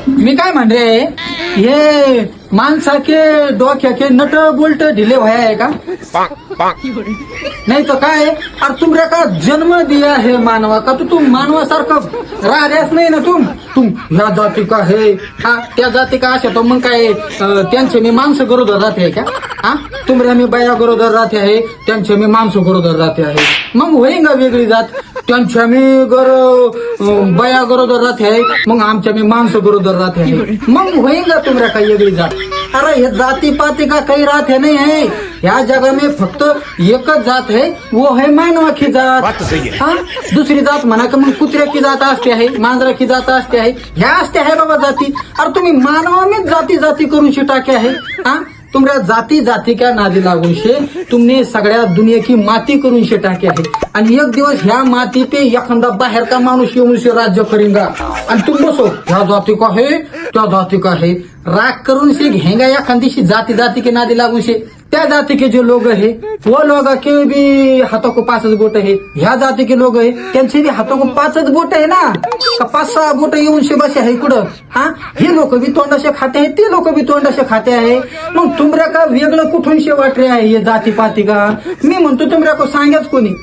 मी काय म्हण रे, हे माणसाके डोक्याके नट बोल्ट ढिले व्हाय आहे का? नाही तर काय, अरे तुमऱ्या का जन्म दिया है मानवा का? तू मानवासारखं राहण्यास नाही ना तुम ह्या जाती का हे, हा त्या जाती का अशा, तो मग काय त्यांचे मी माणसं गरोदर राहते का? हा तुमऱ्या मी बाया गरोदर राहते आहे, त्यांचे मी माणसं गरोदर राहते आहे, मग होईन का वेगळी जात? त्यांच्या मी बाया गरोदर राहते आहे, मग आमच्या मी माणसं गरोदर राहते आहे, मग होईन का तुमऱ्या काही वेगळी जात? अरे हे जाती पाती का काही राहते नाही है, ह्या जगा में फक्त एकच जात है, वो है मानवा की जात. हा दुसरी जात म्हणा का मग कुत्र्या की जात असते आहे, मांजरा की जात असते आहे, ह्या असते आहे बाबा जाती. अरे तुम्ही मानवानेच जाती जाती करून शे टाके आहे. हा तुमच्या जाती जाती क्या नादी लागून शे तुमने सगळ्या दुनिया की माती करून शे टाके आहे. आणि एक दिवस ह्या माती पे एखादा बाहेर का माणूस येऊन शे राज्य करेंगा आणि तुम बसो ह्या जाती का है त्या जाती का है, राग करून से घेंगा एखादी जाती जाती के नादी लागू से. त्या जाति के जो लोग है वो लोग के भी हाथों को 5 बोट है, ह्या जाती के लोग है त्यांचे भी हाथों को 5 बोट है ना, का 5-6 बोट येऊन शे बसे आहे कुठं. हा हे लोक बी तोंडाशे खाते आहे, ते लोक बी तोंडाशे खाते आहे, मग तुमऱ्या का वेगळं कुठून शे वाटरे आहे हे जाती पाती का? मी म्हणतो तुमऱ्या को सांगाच कोणी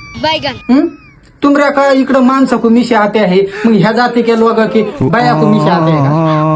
तुमऱ्या का इकडं माणसं को मिशे आते आहे, मग ह्या जाती के लोग की बाया को मिशे आते आहे का?